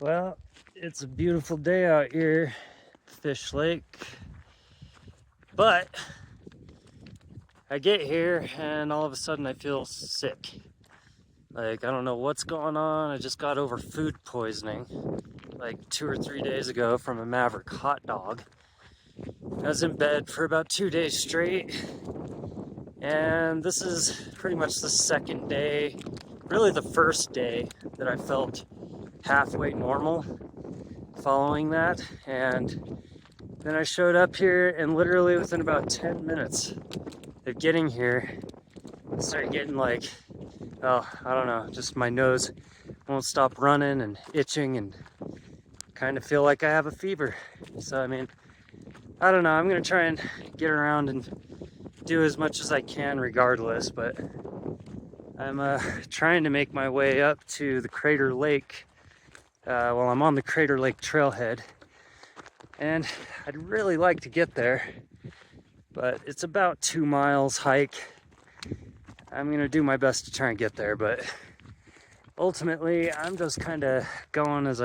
Well, it's a beautiful day out here, Fish Lake, but I get here and all of a sudden I feel sick. Like, I don't know what's going on. I just got over food poisoning like 2 or 3 days ago from a Maverick hot dog. I was in bed for about 2 days straight, and this is pretty much the second day, really the first day that I felt halfway normal following that. And then I showed up here, and literally within about 10 minutes of getting here, I started getting like, oh, I don't know, just my nose won't stop running and itching and kind of feel like I have a fever. So, I mean, I don't know, I'm gonna try and get around and do as much as I can regardless, but I'm trying to make my way up to the Crater Lake. Well, I'm on the Crater Lake trailhead, and I'd really like to get there, but it's about 2 miles hike. I'm gonna do my best to try and get there, but ultimately I'm just kind of going as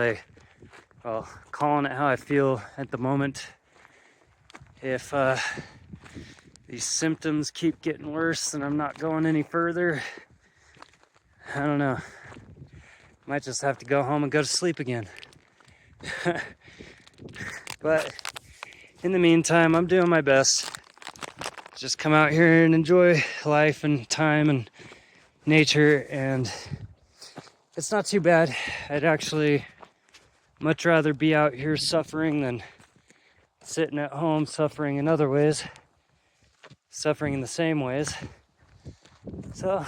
calling it how I feel at the moment. If these symptoms keep getting worse and I'm not going any further, I don't know, might just have to go home and go to sleep again. But in the meantime, I'm doing my best. Just come out here and enjoy life and time and nature, and it's not too bad. I'd actually much rather be out here suffering than sitting at home suffering in other ways, suffering in the same ways. So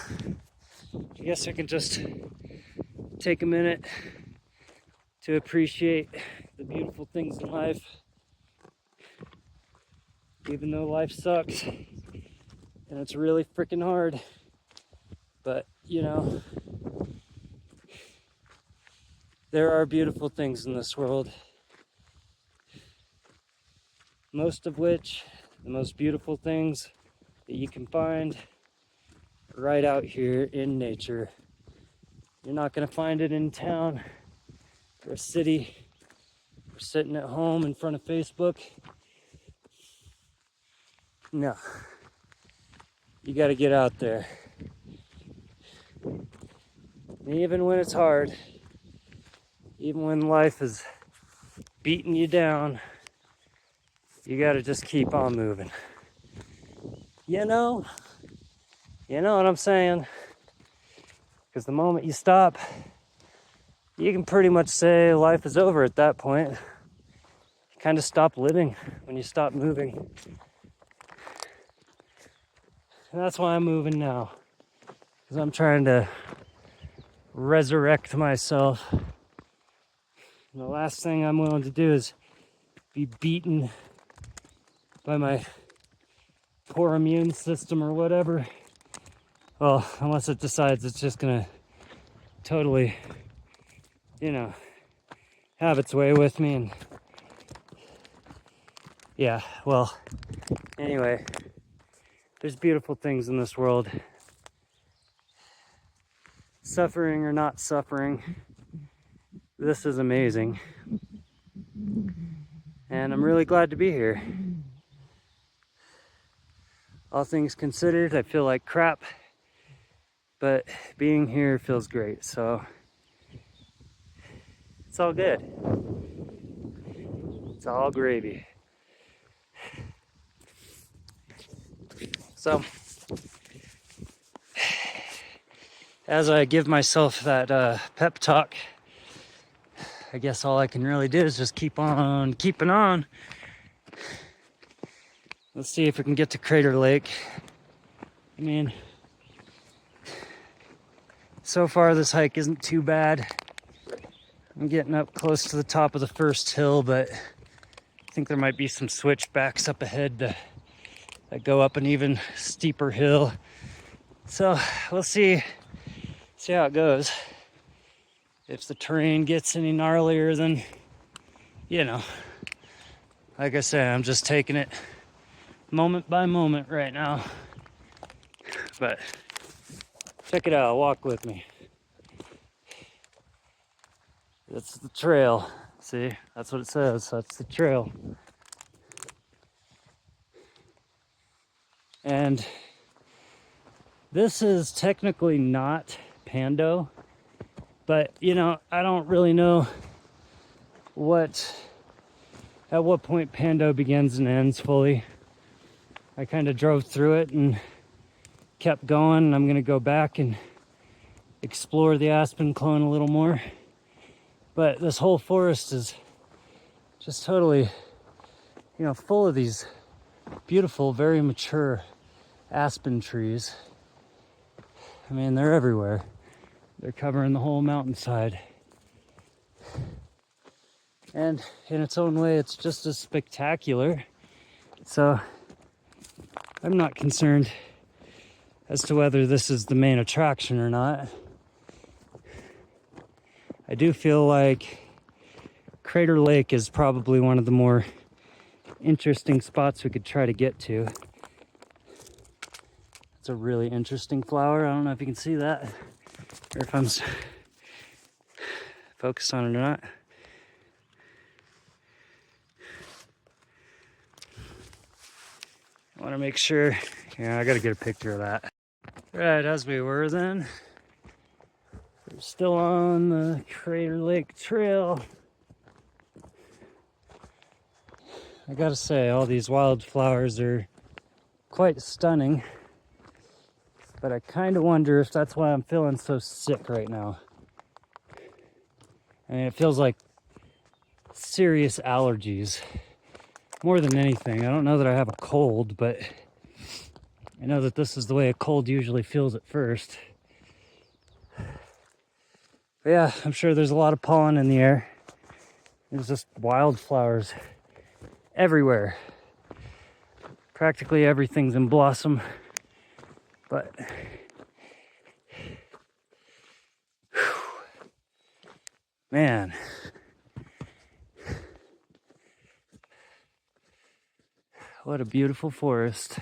I guess I can just take a minute to appreciate the beautiful things in life, even though life sucks and it's really freaking hard. But you know, there are beautiful things in this world, most of which, the most beautiful things that you can find right out here in nature. You're not going to find it in town or a city or sitting at home in front of Facebook. No, you got to get out there. And even when it's hard, even when life is beating you down, you got to just keep on moving. You know what I'm saying? Because the moment you stop, you can pretty much say life is over at that point. You kind of stop living when you stop moving. And that's why I'm moving now. Because I'm trying to resurrect myself. And the last thing I'm willing to do is be beaten by my poor immune system or whatever. Well, unless it decides it's just gonna totally, have its way with me. And yeah, well, anyway, there's beautiful things in this world. Suffering or not suffering, this is amazing. And I'm really glad to be here. All things considered, I feel like crap, but being here feels great, so it's all good. It's all gravy. So, as I give myself that pep talk, I guess all I can really do is just keep on keeping on. Let's see if we can get to Crater Lake. I mean, so far this hike isn't too bad. I'm getting up close to the top of the first hill, but I think there might be some switchbacks up ahead that go up an even steeper hill. So we'll see how it goes. If the terrain gets any gnarlier, then, like I said, I'm just taking it moment by moment right now. But check it out, walk with me. It's the trail. See, that's what it says. That's the trail. And this is technically not Pando, but you know, I don't really know at what point Pando begins and ends fully. I kind of drove through it and kept going, and I'm gonna go back and explore the Aspen Clone a little more. But this whole forest is just totally, you know, full of these beautiful, very mature aspen trees. I mean, they're everywhere. They're covering the whole mountainside. And in its own way, it's just as spectacular. So I'm not concerned as to whether this is the main attraction or not. I do feel like Crater Lake is probably one of the more interesting spots we could try to get to. It's a really interesting flower. I don't know if you can see that or if I'm focused on it or not. I want to make sure. Yeah, I got to get a picture of that. Right, as we were then, we're still on the Crater Lake Trail. I gotta say, all these wildflowers are quite stunning, but I kind of wonder if that's why I'm feeling so sick right now. I mean, it feels like serious allergies more than anything. I don't know that I have a cold, but I know that this is the way a cold usually feels at first. But yeah, I'm sure there's a lot of pollen in the air. There's just wildflowers everywhere. Practically everything's in blossom, but man, what a beautiful forest.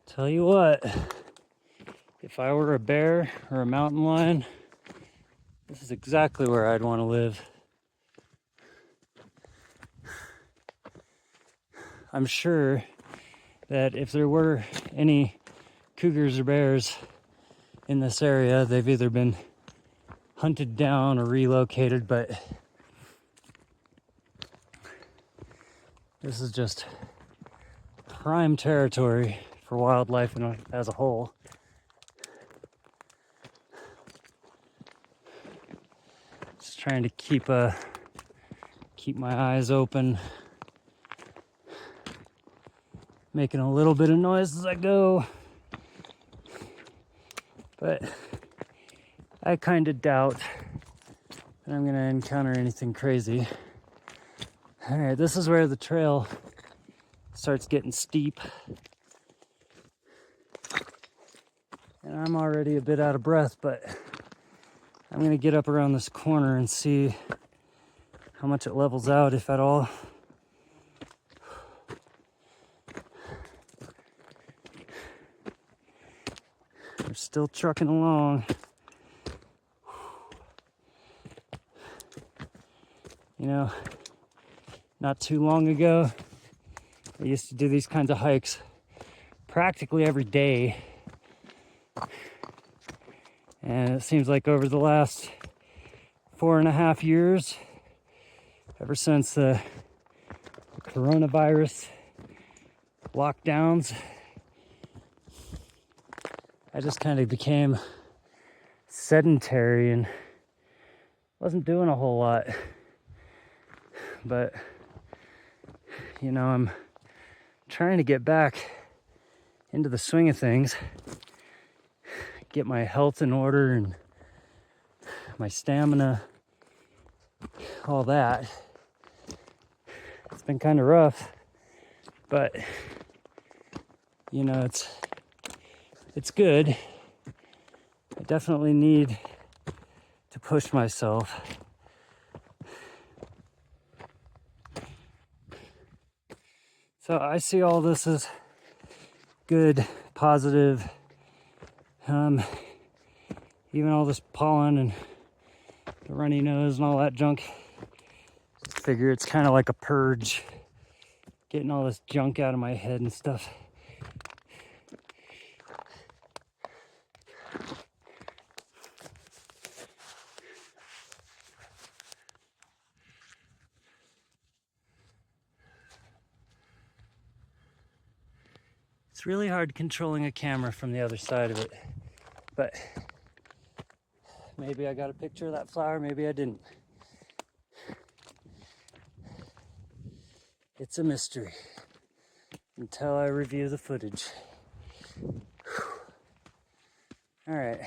Tell you what, if I were a bear or a mountain lion, this is exactly where I'd want to live. I'm sure that if there were any cougars or bears in this area, they've either been hunted down or relocated, but this is just prime territory for wildlife as a whole. Just trying to keep my eyes open, making a little bit of noise as I go, but I kind of doubt that I'm gonna encounter anything crazy. All right, this is where the trail starts getting steep, and I'm already a bit out of breath, but I'm gonna get up around this corner and see how much it levels out, if at all. We're still trucking along. You know, not too long ago, I used to do these kinds of hikes practically every day. And it seems like over the last 4.5 years, ever since the coronavirus lockdowns, I just kind of became sedentary and wasn't doing a whole lot. But, you know, I'm trying to get back into the swing of things, get my health in order and my stamina, all that. It's been kind of rough, but you know, it's good. I definitely need to push myself. So I see all this as good, positive. Even all this pollen and the runny nose and all that junk. Just figure it's kind of like a purge, getting all this junk out of my head and stuff. It's really hard controlling a camera from the other side of it, but maybe I got a picture of that flower, maybe I didn't. It's a mystery until I review the footage. All right.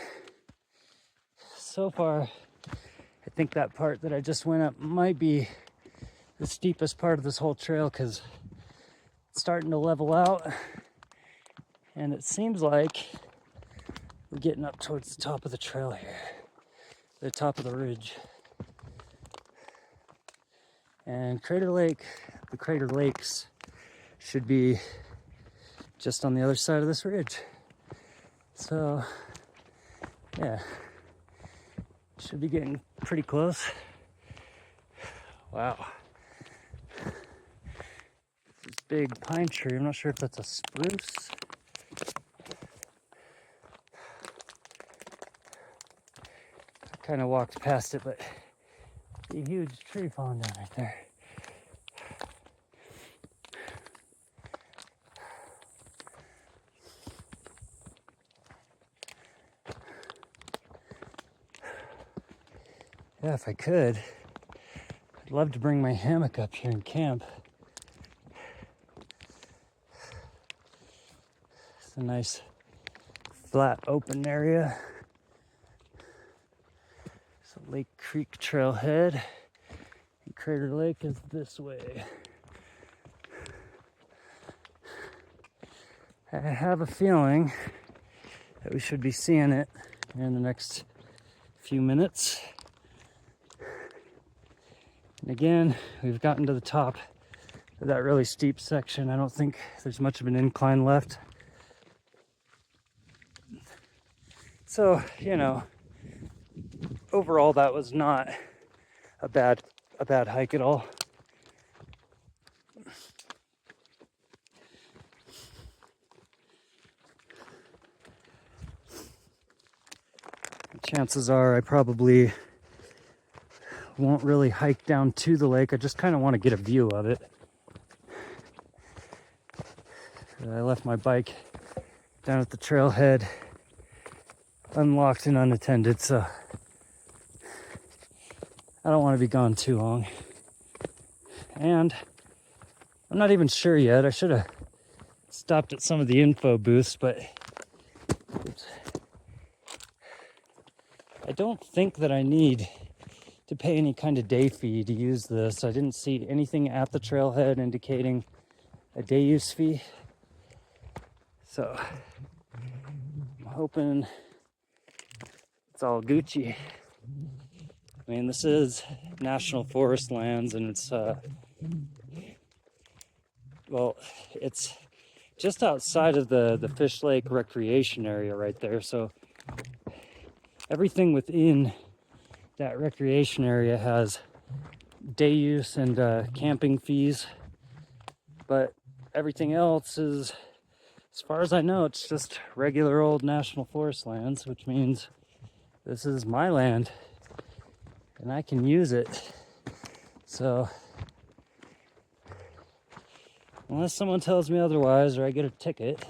So far, I think that part that I just went up might be the steepest part of this whole trail because it's starting to level out. And it seems like we're getting up towards the top of the trail here, the top of the ridge. And Crater Lake, the Crater Lakes, should be just on the other side of this ridge. So, yeah, should be getting pretty close. Wow. This big pine tree, I'm not sure if that's a spruce. Kind of walked past it, but a huge tree falling down right there. Yeah, if I could, I'd love to bring my hammock up here and camp. It's a nice flat open area. Lake Creek trailhead, and Crater Lake is this way. I have a feeling that we should be seeing it in the next few minutes. And again, we've gotten to the top of that really steep section. I don't think there's much of an incline left. So, you know, overall, that was not a bad hike at all. Chances are I probably won't really hike down to the lake. I just kind of want to get a view of it. I left my bike down at the trailhead unlocked and unattended, so I don't want to be gone too long. And I'm not even sure yet. I should have stopped at some of the info booths, but I don't think that I need to pay any kind of day fee to use this. I didn't see anything at the trailhead indicating a day use fee. So I'm hoping it's all Gucci. I mean, this is national forest lands, and it's well, it's just outside of the Fish Lake recreation area right there. So everything within that recreation area has day use and camping fees, but everything else is, as far as I know, it's just regular old national forest lands, which means this is my land and I can use it. So unless someone tells me otherwise or I get a ticket,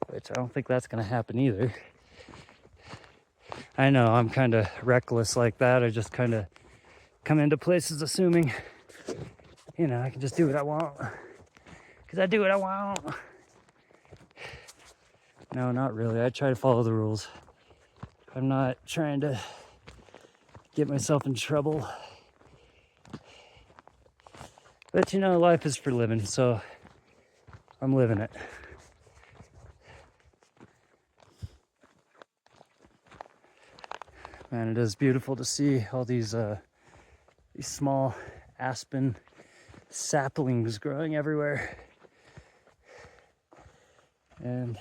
which I don't think that's going to happen either. I know I'm kind of reckless like that. I just kind of come into places assuming, you know, I can just do what I want. Because I do what I want. No, not really. I try to follow the rules. I'm not trying to get myself in trouble. But you know, life is for living, so I'm living it. Man, it is beautiful to see all these small aspen saplings growing everywhere. And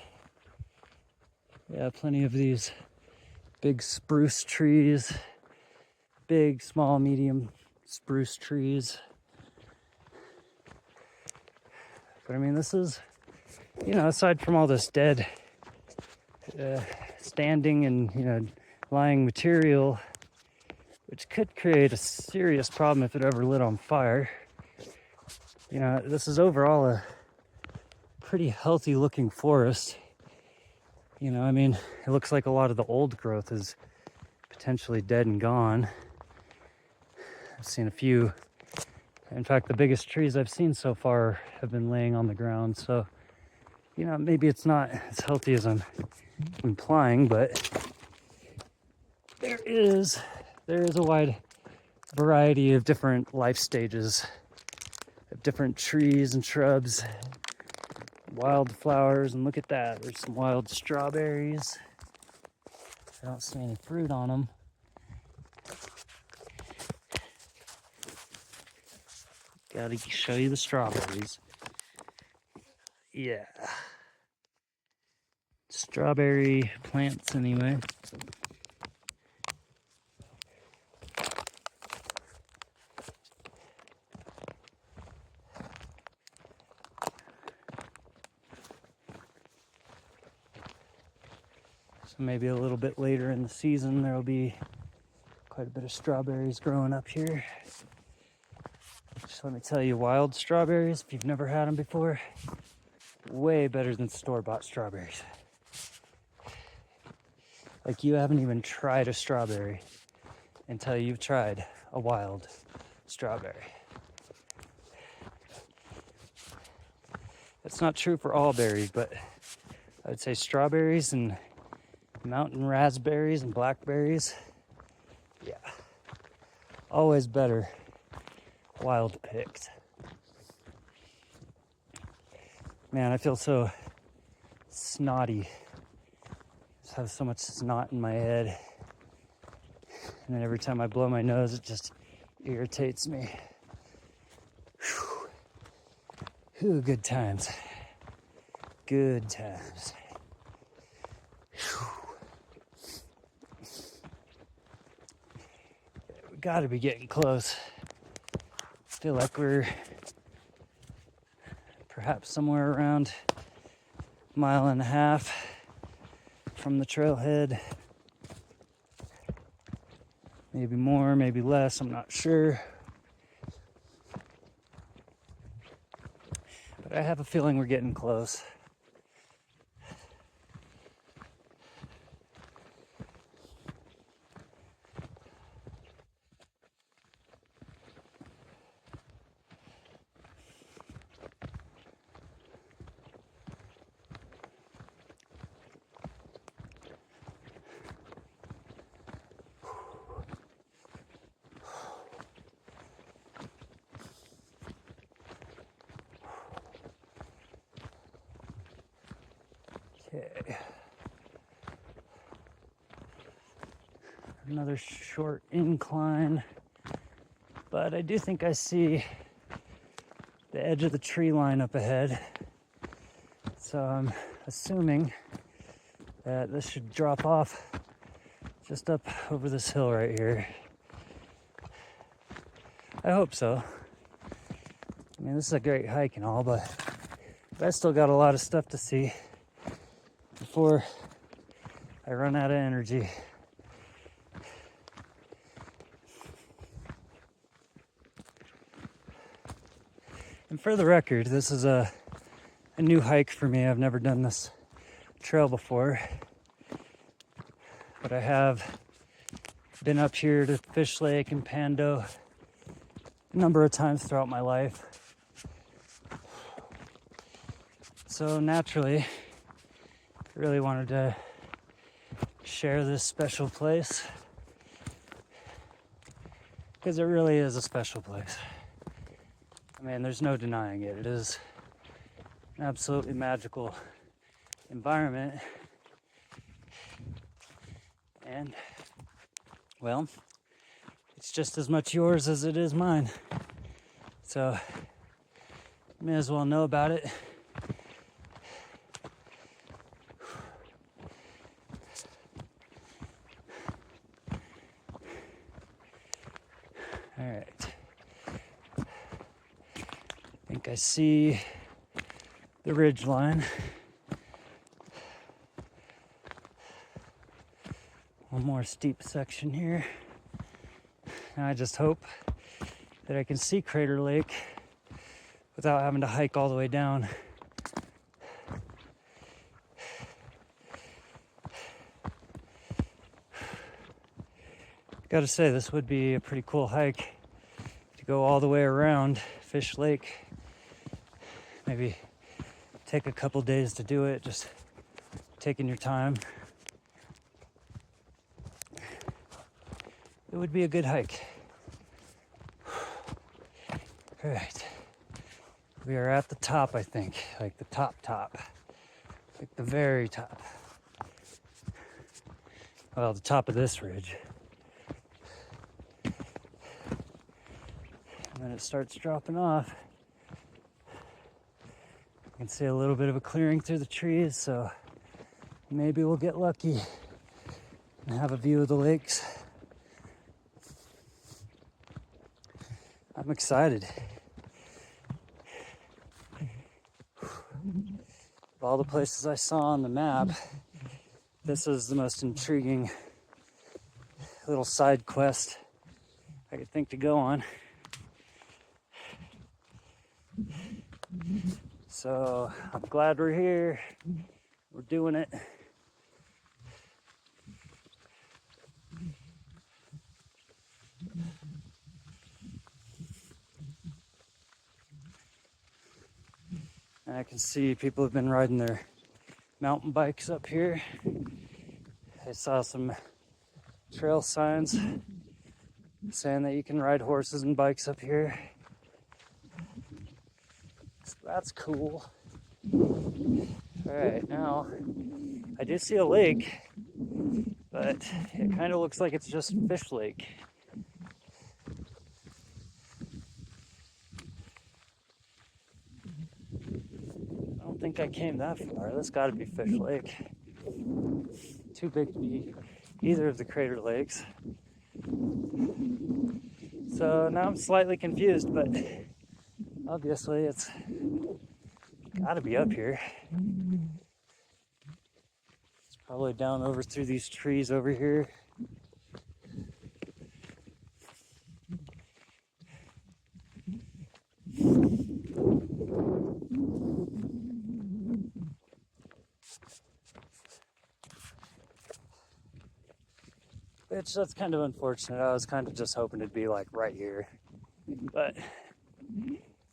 yeah, plenty of these big spruce trees, big, small, medium spruce trees. But I mean, this is, you know, aside from all this dead, standing and, you know, lying material, which could create a serious problem if it ever lit on fire. You know, this is overall a pretty healthy looking forest. You know, I mean, it looks like a lot of the old growth is potentially dead and gone. I've seen a few. In fact, the biggest trees I've seen so far have been laying on the ground. So, you know, maybe it's not as healthy as I'm implying, but there is a wide variety of different life stages of different trees and shrubs, wildflowers, and look at that, there's some wild strawberries. I don't see any fruit on them. Gotta show you the strawberries. Yeah. Strawberry plants anyway. So maybe a little bit later in the season there'll be quite a bit of strawberries growing up here. Just let me tell you, wild strawberries, if you've never had them before, way better than store-bought strawberries. Like, you haven't even tried a strawberry until you've tried a wild strawberry. That's not true for all berries, but I would say strawberries and mountain raspberries and blackberries, yeah, always better wild picked. Man, I feel so snotty. I have so much snot in my head. And then every time I blow my nose, it just irritates me. Whew, good times. Good times. We gotta be getting close. I feel like we're perhaps somewhere around a mile and a half from the trailhead. Maybe more, maybe less, I'm not sure. But I have a feeling we're getting close. Okay. Another short incline, but I do think I see the edge of the tree line up ahead. So I'm assuming that this should drop off just up over this hill right here. I hope so. I mean, this is a great hike and all, but I still got a lot of stuff to see before I run out of energy. And for the record, this is a new hike for me. I've never done this trail before, but I have been up here to Fish Lake and Pando a number of times throughout my life. So naturally, really wanted to share this special place because it really is a special place. I mean, there's no denying it. It is an absolutely magical environment. And, well, it's just as much yours as it is mine. So, you may as well know about it. All right. I think I see the ridge line. One more steep section here. And I just hope that I can see Crater Lake without having to hike all the way down. Gotta say, this would be a pretty cool hike to go all the way around Fish Lake. Maybe take a couple days to do it, just taking your time. It would be a good hike. All right. We are at the top, I think. Like the top. Like the very top. Well, the top of this ridge. And then it starts dropping off. You can see a little bit of a clearing through the trees, so maybe we'll get lucky and have a view of the lakes. I'm excited. Of all the places I saw on the map, this is the most intriguing little side quest I could think to go on. So I'm glad we're here. We're doing it. And I can see people have been riding their mountain bikes up here. I saw some trail signs saying that you can ride horses and bikes up here. So that's cool. All right, now I do see a lake, but it kind of looks like it's just Fish Lake. I don't think I came that far. That's got to be Fish Lake. Too big to be either of the Crater Lakes. So now I'm slightly confused, but obviously it's got to be up here. It's probably down over through these trees over here. Which, that's kind of unfortunate. I was kind of just hoping it'd be like right here. But,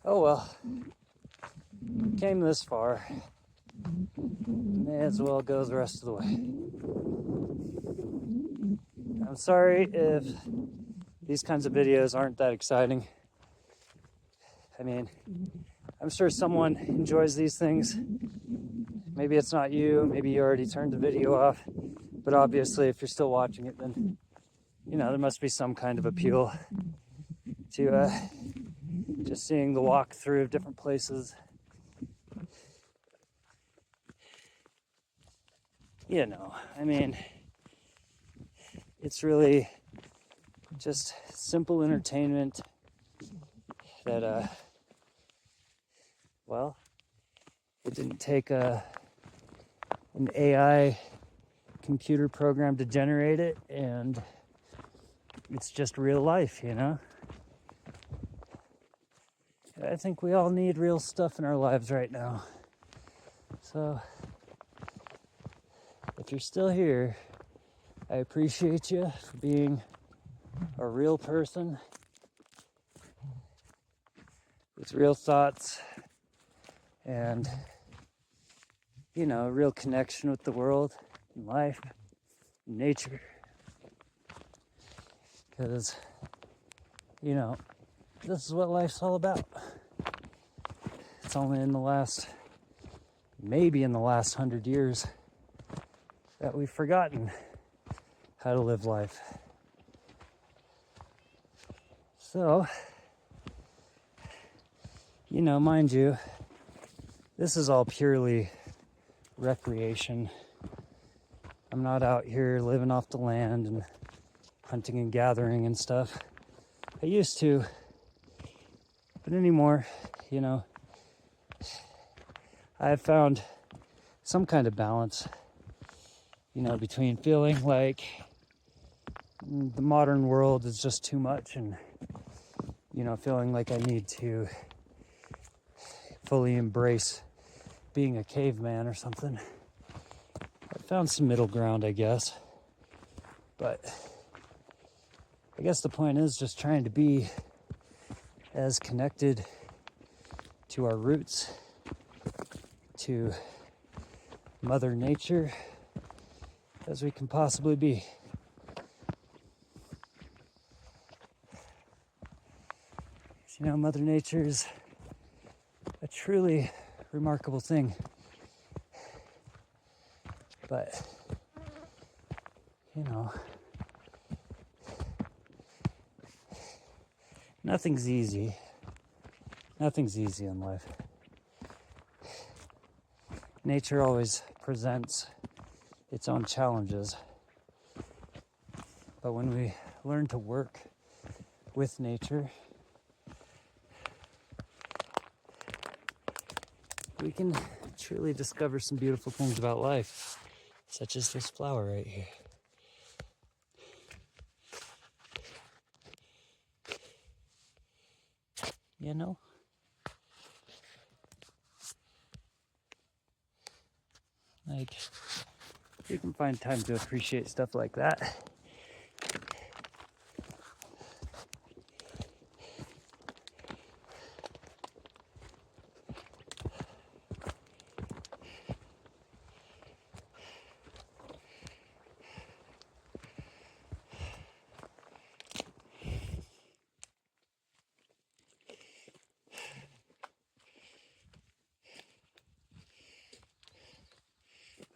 oh well. Came this far. May as well go the rest of the way. I'm sorry if these kinds of videos aren't that exciting. I mean, I'm sure someone enjoys these things. Maybe it's not you. Maybe you already turned the video off. But obviously, if you're still watching it, then, you know, there must be some kind of appeal to just seeing the walkthrough of different places. You know, I mean, it's really just simple entertainment that, well, it didn't take an AI computer program to generate it, and it's just real life, you know? I think we all need real stuff in our lives right now. So, if you're still here, I appreciate you for being a real person with real thoughts and you know, a real connection with the world and life and nature. Because, you know, this is what life's all about. It's only maybe in the last 100 years that we've forgotten how to live life. So, you know, mind you, this is all purely recreation. I'm not out here living off the land and hunting and gathering and stuff. I used to, but anymore, you know, I've found some kind of balance, you know, between feeling like the modern world is just too much and, you know, feeling like I need to fully embrace being a caveman or something. I found some middle ground, I guess. But I guess the point is just trying to be as connected to our roots, to Mother Nature, as we can possibly be. You know, Mother Nature is a truly remarkable thing. But, you know, nothing's easy. Nothing's easy in life. Nature always presents its own challenges. But when we learn to work with nature, we can truly discover some beautiful things about life, such as this flower right here. You know? Like, you can find time to appreciate stuff like that.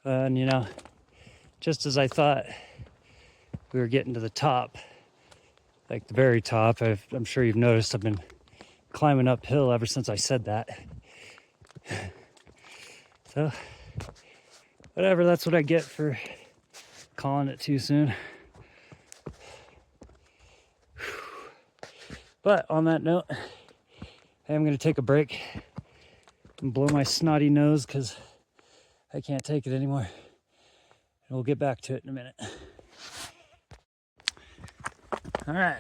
And you know, just as I thought we were getting to the top, like the very top, I'm sure you've noticed I've been climbing uphill ever since I said that. So, whatever, that's what I get for calling it too soon. But on that note, I'm going to take a break and blow my snotty nose because I can't take it anymore. And we'll get back to it in a minute. All right,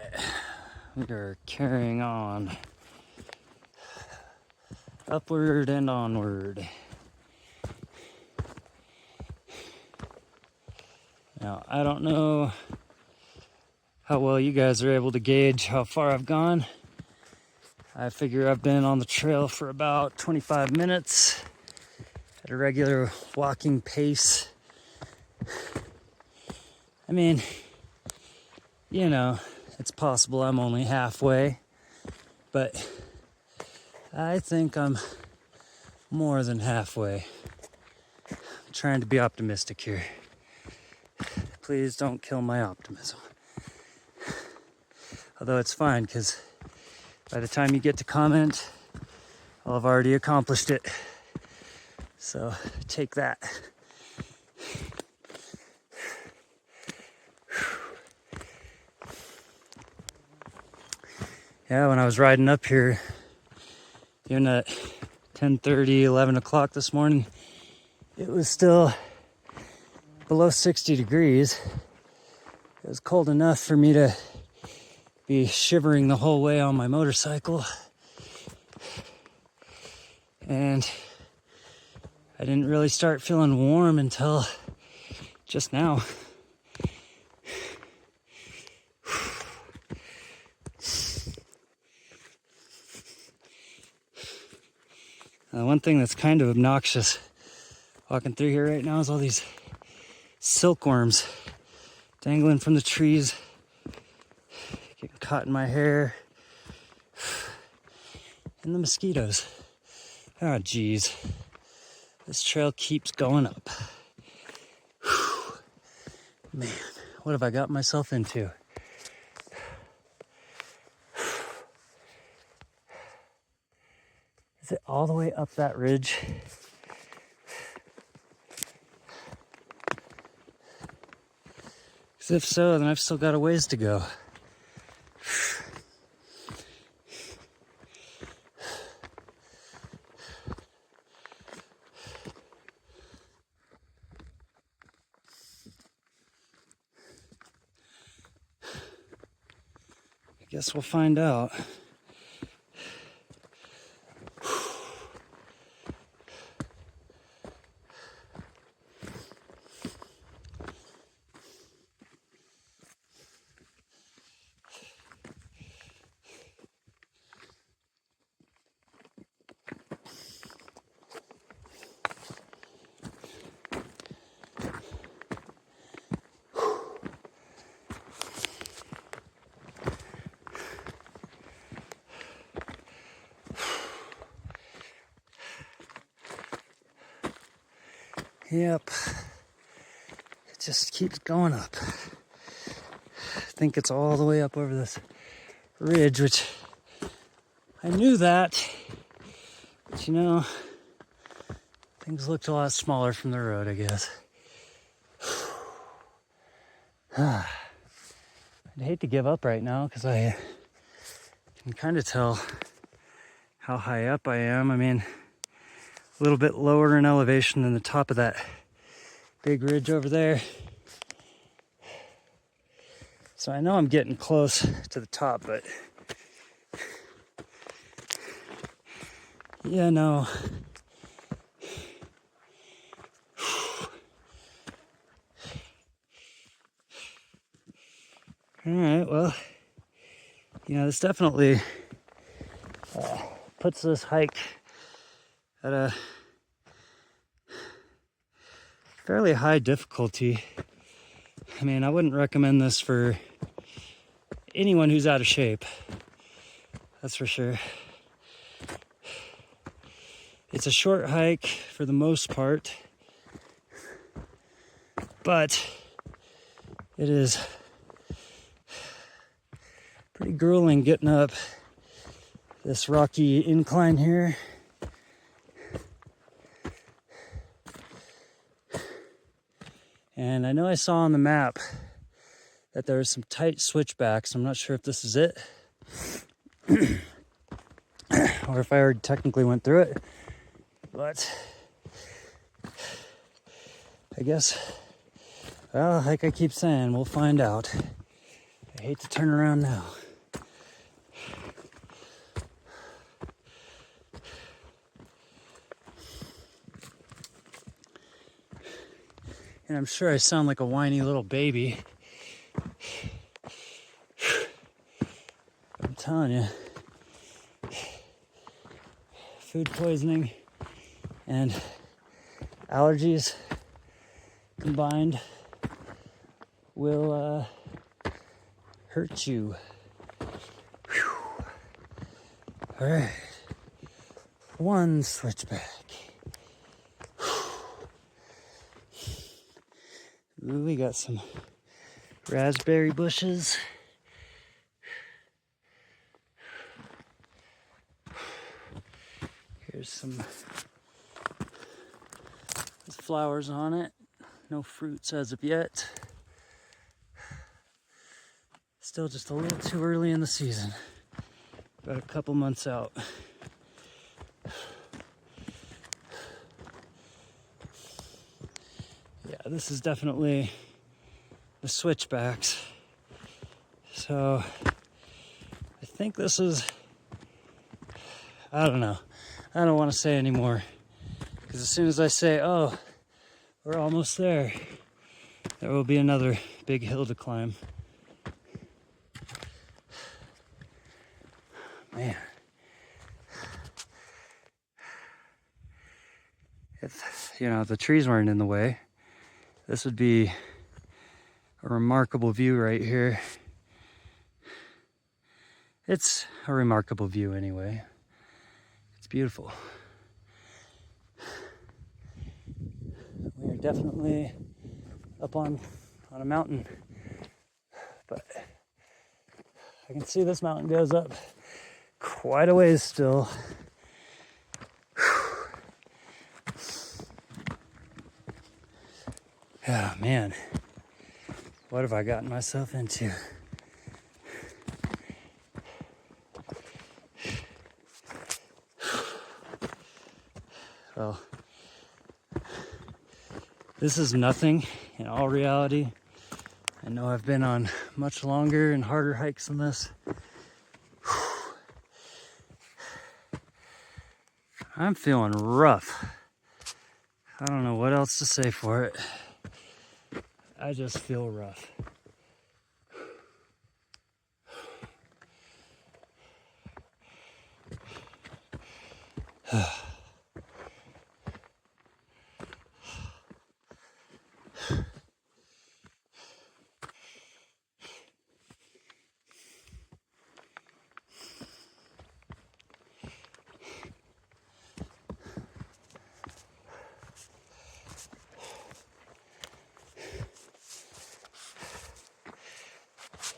we are carrying on. Upward and onward. Now, I don't know how well you guys are able to gauge how far I've gone. I figure I've been on the trail for about 25 minutes at a regular walking pace. I mean, you know, it's possible I'm only halfway, but I think I'm more than halfway. I'm trying to be optimistic here. Please don't kill my optimism. Although it's fine, because by the time you get to comment, I'll have already accomplished it. So take that. Yeah, when I was riding up here, even at 10:30, 11 o'clock this morning, it was still below 60 degrees. It was cold enough for me to be shivering the whole way on my motorcycle. And I didn't really start feeling warm until just now. One thing that's kind of obnoxious Walking through here right now is all these silkworms dangling from the trees, getting caught in my hair, and the mosquitoes. Oh geez, this trail keeps going up. Whew. Man, what have I got myself into? Is it all the way up that ridge? Because if so, then I've still got a ways to go. I guess we'll find out. Yep, it just keeps going up. I think it's all the way up over this ridge, which I knew that, but you know, things looked a lot smaller from the road, I guess. I'd hate to give up right now because I can kind of tell how high up I am. I mean, a little bit lower in elevation than the top of that big ridge over there. So I know I'm getting close to the top, but yeah, no. All right, well, you know, this definitely puts this hike at a fairly high difficulty. I mean, I wouldn't recommend this for anyone who's out of shape. That's for sure. It's a short hike for the most part, but it is pretty grueling getting up this rocky incline here. And I know I saw on the map that there was some tight switchbacks. I'm not sure if this is it or if I already technically went through it, but I guess, well, like I keep saying, we'll find out. I hate to turn around now. And I'm sure I sound like a whiny little baby. I'm telling you, food poisoning and allergies combined will hurt you. Whew. All right, one switchback. Ooh, we got some raspberry bushes. Here's some flowers on it. No fruits as of yet. Still just a little too early in the season. About a couple months out. Yeah, this is definitely the switchbacks. So I think this is, I don't know. I don't want to say anymore. Because as soon as I say, oh, we're almost there, there will be another big hill to climb. Man. if, you know, the trees weren't in the way, this would be a remarkable view right here. It's a remarkable view anyway. It's beautiful. We're definitely up on a mountain, but I can see this mountain goes up quite a ways still. Oh man, what have I gotten myself into? Well, this is nothing in all reality. I know I've been on much longer and harder hikes than this. I'm feeling rough. I don't know what else to say for it. I just feel rough.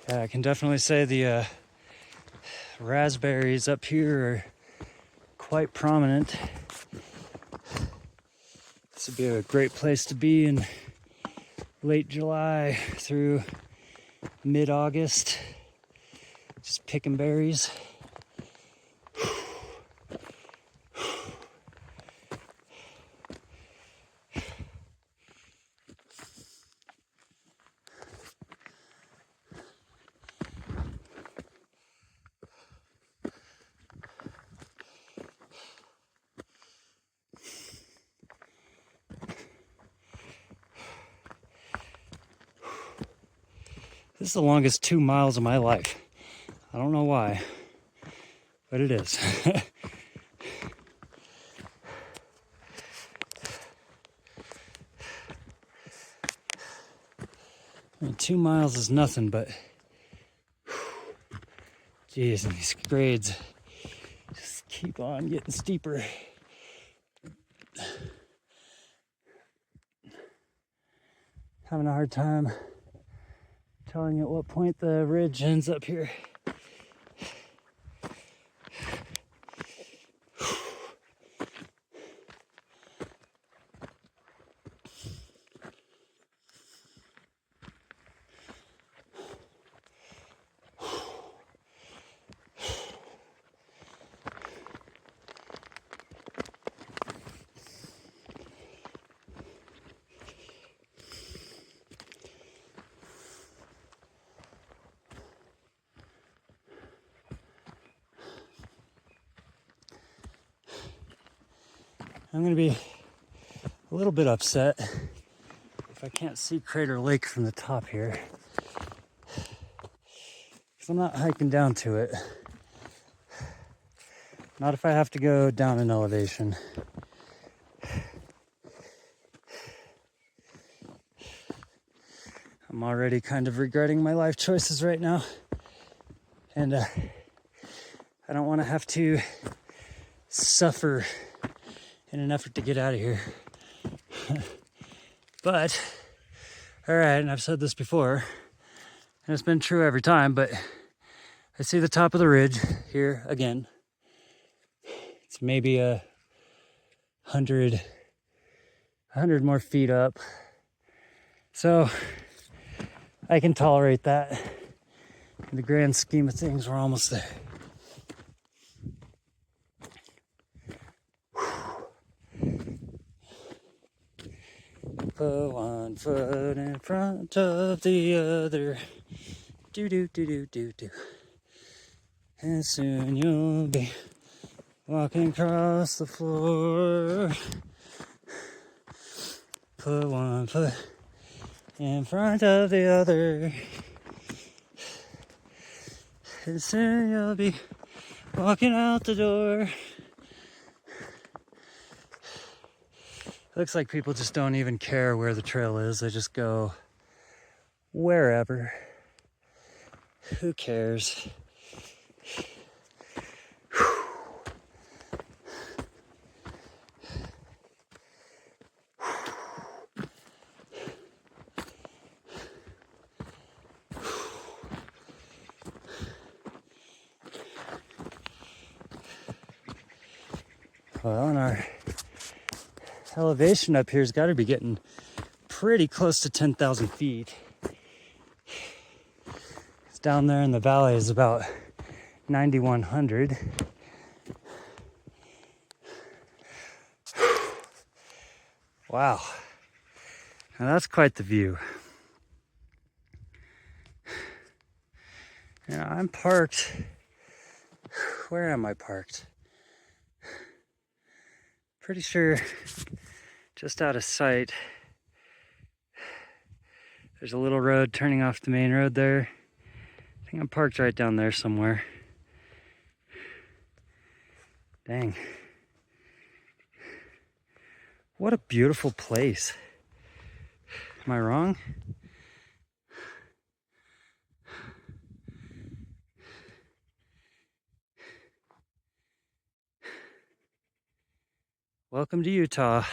Yeah, I can definitely say the raspberries up here are quite prominent. This would be a great place to be in late July through mid-August, just picking berries. This is the longest 2 miles of my life. I don't know why, but it is. I mean, 2 miles is nothing, but geez, and these grades just keep on getting steeper. Having a hard time telling you at what point the ridge ends up here. I'm gonna be a little bit upset if I can't see Crater Lake from the top here, because I'm not hiking down to it. Not if I have to go down an elevation. I'm already kind of regretting my life choices right now, and I don't want to have to suffer in an effort to get out of here. But, all right, and I've said this before, and it's been true every time, but I see the top of the ridge here again. It's maybe 100 more feet up. So I can tolerate that. In the grand scheme of things, we're almost there. Put one foot in front of the other. Do do do do do do. And soon you'll be walking across the floor. Put one foot in front of the other. And soon you'll be walking out the door. Looks like people just don't even care where the trail is. They just go wherever. Who cares? Well, and our elevation up here has got to be getting pretty close to 10,000 feet. It's down there in the valley is about 9,100. Wow. Now that's quite the view. Yeah, I'm parked. Where am I parked? Pretty sure just out of sight. There's a little road turning off the main road there. I think I'm parked right down there somewhere. Dang. What a beautiful place. Am I wrong? Welcome to Utah.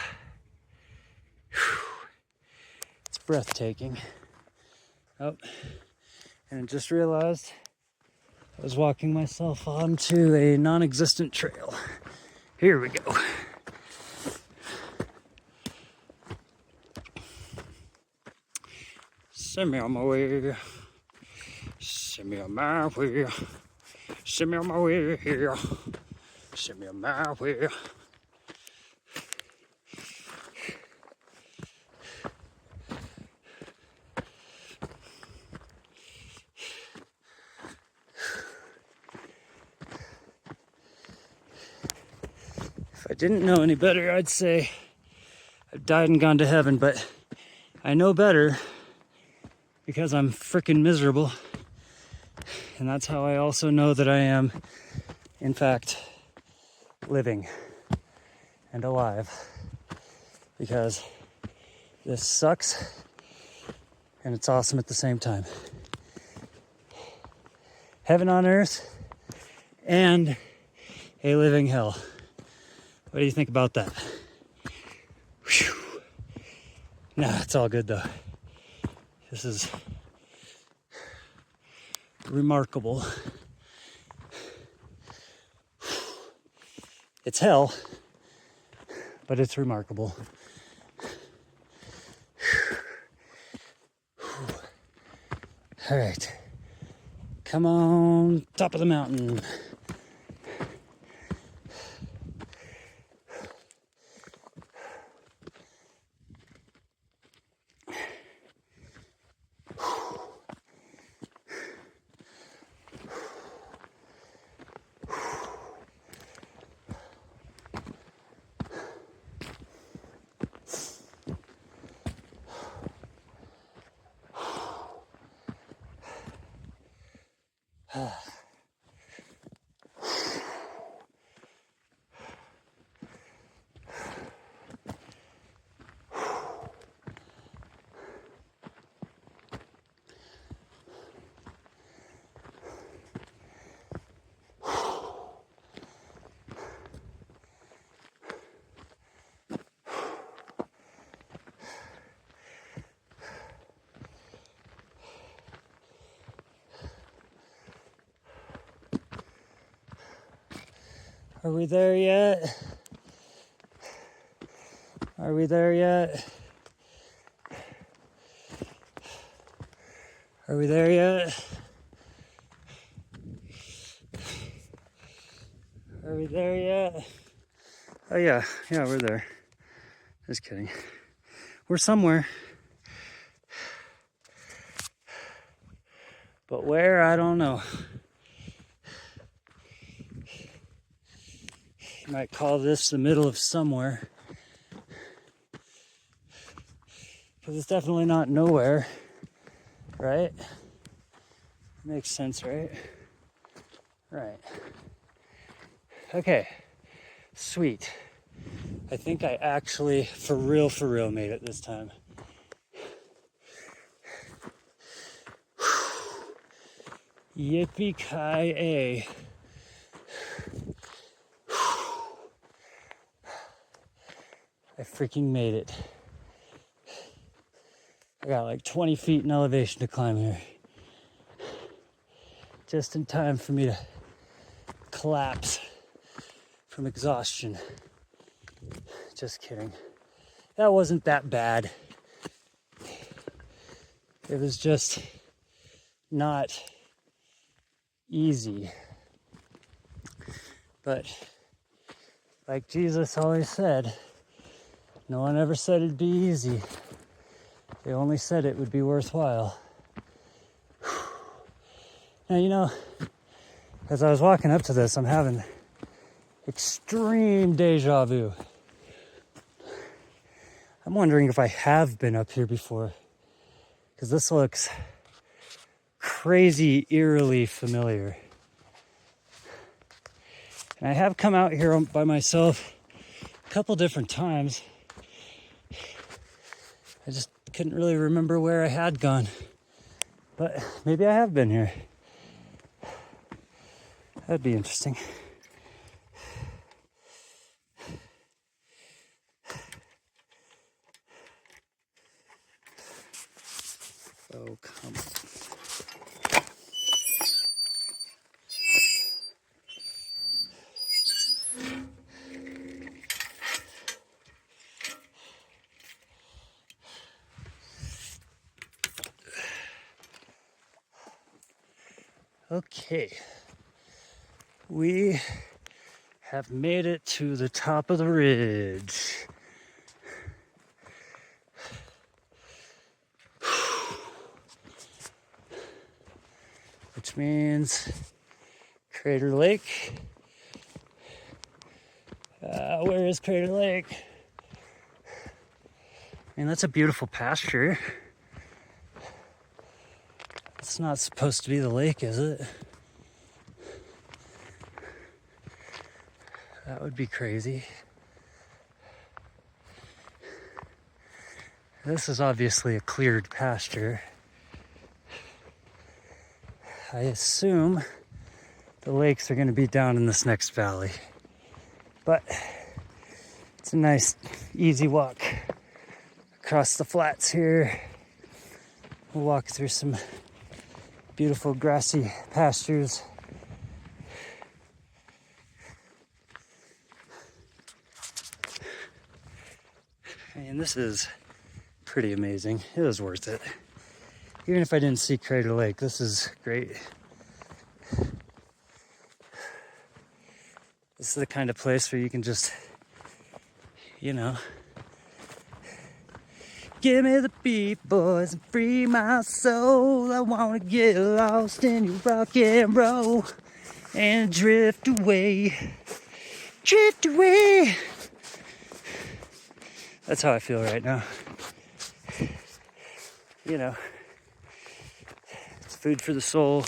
It's breathtaking. Oh, and I just realized I was walking myself onto a non-existent trail. Here we go. Send me on my way. Send me on my way. Send me on my way here. Send me on my way. If I didn't know any better, I'd say I've died and gone to heaven, but I know better because I'm freaking miserable. And that's how I also know that I am, in fact, living and alive. Because this sucks and it's awesome at the same time. Heaven on earth and a living hell. What do you think about that? Whew. Nah, it's all good though. This is remarkable. It's hell, but it's remarkable. All right, come on, top of the mountain. Are we there yet? Are we there yet? Are we there yet? Are we there yet? Oh yeah, we're there. Just kidding. We're somewhere. But where, I don't know. You might call this the middle of somewhere. Because it's definitely not nowhere, right? Makes sense, right? Right. Okay, sweet. I think I actually, for real, made it this time. Yippee-ki-yay. I freaking made it. I got like 20 feet in elevation to climb here. Just in time for me to collapse from exhaustion. Just kidding. That wasn't that bad. It was just not easy. But like Jesus always said, no one ever said it'd be easy. They only said it would be worthwhile. Now, you know, as I was walking up to this, I'm having extreme deja vu. I'm wondering if I have been up here before, because this looks crazy eerily familiar. And I have come out here by myself a couple different times. I just couldn't really remember where I had gone, but maybe I have been here. That'd be interesting. Oh, come on. Okay, we have made it to the top of the ridge. Which means Crater Lake. Where is Crater Lake? I mean, that's a beautiful pasture. It's not supposed to be the lake, is it? That would be crazy. This is obviously a cleared pasture. I assume the lakes are going to be down in this next valley. But it's a nice, easy walk across the flats here. We'll walk through some beautiful grassy pastures. And this is pretty amazing. It was worth it. Even if I didn't see Crater Lake, this is great. This is the kind of place where you can just, you know, give me the beat, boys, and free my soul. I wanna get lost in your rock and roll and drift away. Drift away. That's how I feel right now. You know, it's food for the soul.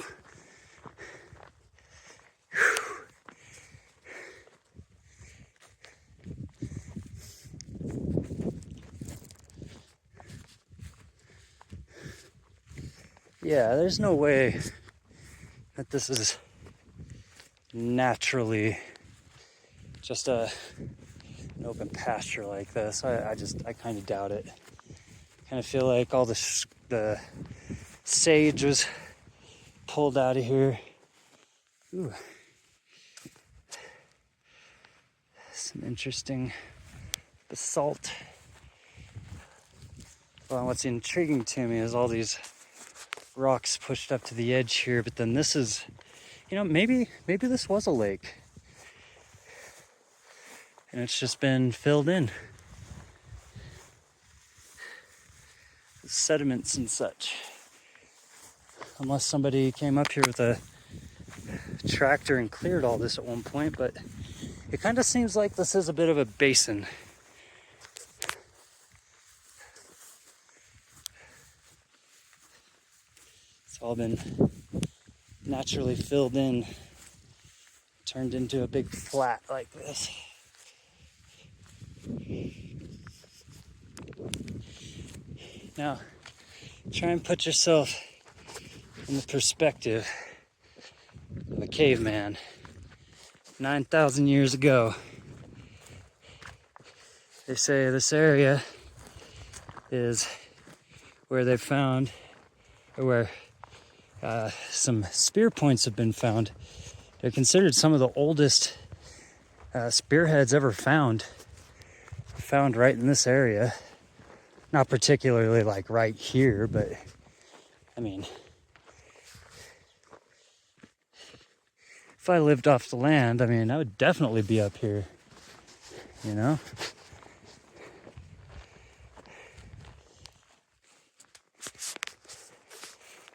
Yeah, there's no way that this is naturally just an open pasture like this. I kind of doubt it. Kind of feel like all the sage was pulled out of here. Ooh. Some interesting basalt. Well, what's intriguing to me is all these rocks pushed up to the edge here, but then this is, you know, maybe this was a lake and it's just been filled in. Sediments and such. Unless somebody came up here with a tractor and cleared all this at one point, but it kind of seems like this is a bit of a basin. It's all been naturally filled in, turned into a big flat like this. Now, try and put yourself in the perspective of a caveman 9,000 years ago. They say this area is where they found, or where some spear points have been found. They're considered some of the oldest spearheads ever found right in this area. Not particularly like right here, but I mean, if I lived off the land, I mean, I would definitely be up here, you know?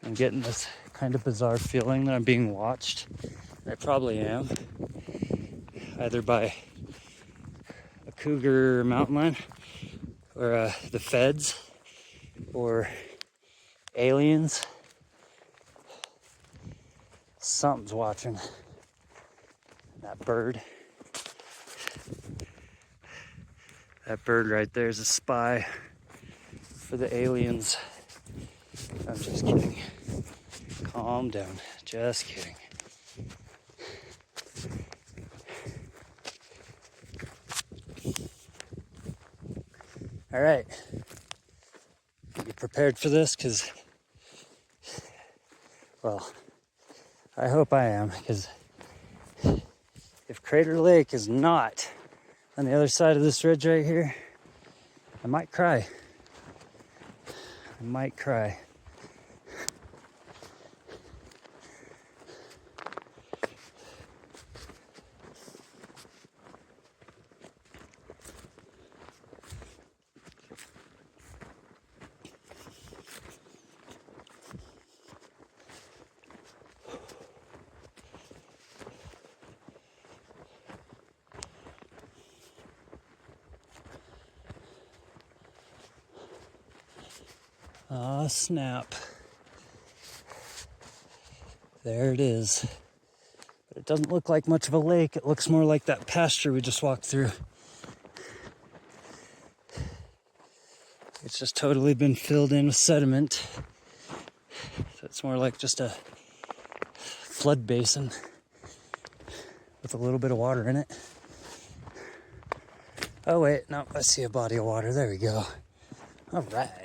I'm getting this kind of bizarre feeling that I'm being watched. I probably am. Either by a cougar or mountain lion, or the feds, or aliens. Something's watching. That bird. That bird right there is a spy for the aliens. I'm just kidding. Calm down. Just kidding. All right. You prepared for this? Because, well, I hope I am. Because if Crater Lake is not on the other side of this ridge right here, I might cry. I might cry. Ah, snap. There it is. But it doesn't look like much of a lake. It looks more like that pasture we just walked through. It's just totally been filled in with sediment. So it's more like just a flood basin with a little bit of water in it. Oh wait, no, I see a body of water. There we go. All right.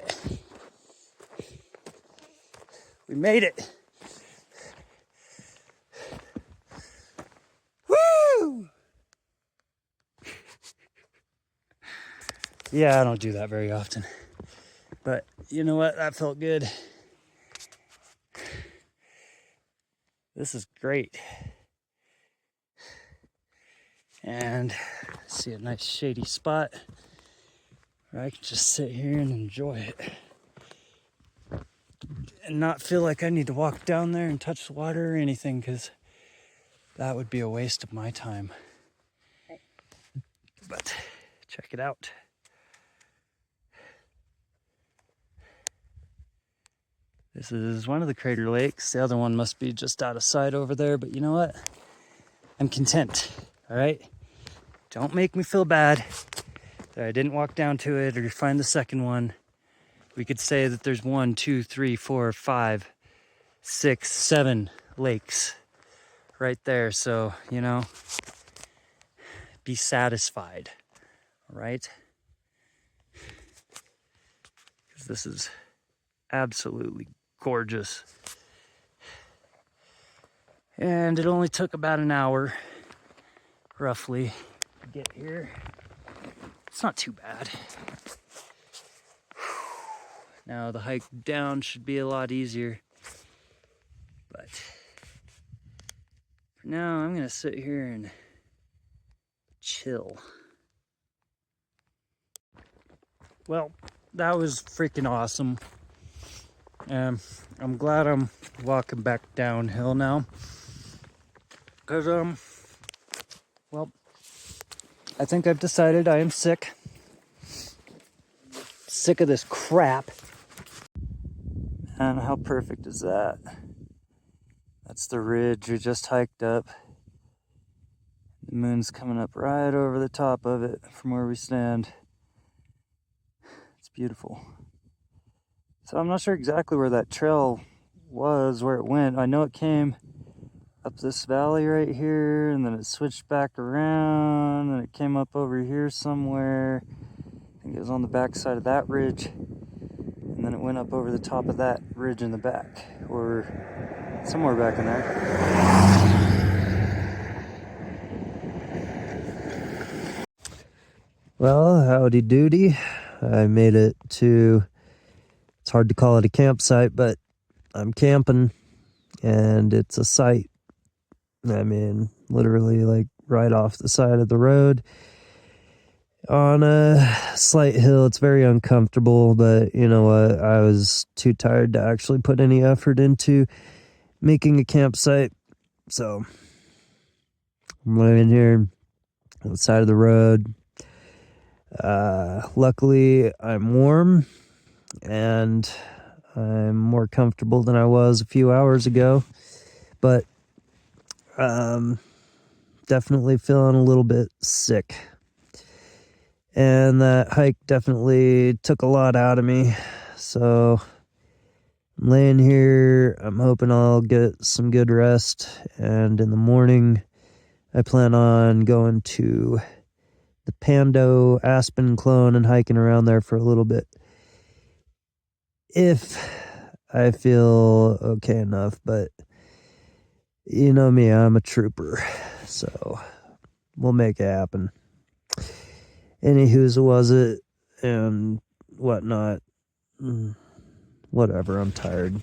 We made it. Woo! Yeah, I don't do that very often. But you know what? That felt good. This is great. And I see a nice shady spot where I can just sit here and enjoy it. And not feel like I need to walk down there and touch the water or anything, because that would be a waste of my time. But check it out. This is one of the crater lakes. The other one must be just out of sight over there, but you know what? I'm content, all right? Don't make me feel bad that I didn't walk down to it or find the second one. We could say that there's 1, 2, 3, 4, 5, 6, 7 lakes right there. So, you know, be satisfied, all right? Because this is absolutely gorgeous. And it only took about an hour, roughly, to get here. It's not too bad. Now the hike down should be a lot easier. But for now, I'm gonna sit here and chill. Well, that was freaking awesome. I'm glad I'm walking back downhill now. Because, well, I think I've decided I am sick. Sick of this crap. And how perfect is that? That's the ridge we just hiked up. The moon's coming up right over the top of it from where we stand. It's beautiful. So I'm not sure exactly where that trail was, where it went. I know it came up this valley right here, and then it switched back around, and it came up over here somewhere. I think it was on the back side of that ridge, and then it went up over the top of that ridge in the back, or somewhere back in there. Well, howdy doody. I made it to, it's hard to call it a campsite, but I'm camping, and it's a site. I mean, literally like right off the side of the road on a slight hill. It's very uncomfortable, but you know what? I was too tired to actually put any effort into making a campsite. So I'm living here on the side of the road. Luckily, I'm warm and I'm more comfortable than I was a few hours ago, but definitely feeling a little bit sick. And that hike definitely took a lot out of me. So I'm laying here. I'm hoping I'll get some good rest. And in the morning, I plan on going to the Pando Aspen Clone and hiking around there for a little bit, if I feel okay enough. But you know me, I'm a trooper, so we'll make it happen. Anywho's was it and whatnot. Whatever, I'm tired.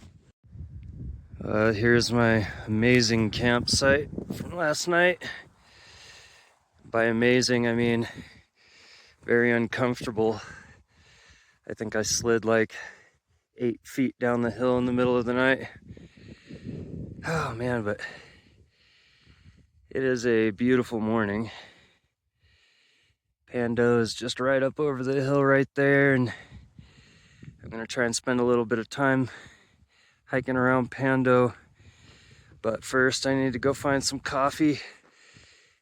Here's my amazing campsite from last night. By amazing, I mean very uncomfortable. I think I slid like 8 feet down the hill in the middle of the night. Oh man, but it is a beautiful morning. Pando is just right up over the hill right there, and I'm gonna try and spend a little bit of time hiking around Pando. But first I need to go find some coffee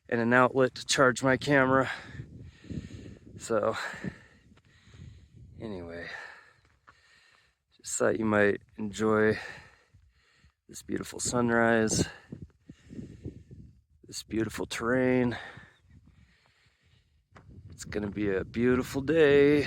and an outlet to charge my camera. So anyway, just thought you might enjoy this beautiful sunrise, this beautiful terrain. It's gonna be a beautiful day.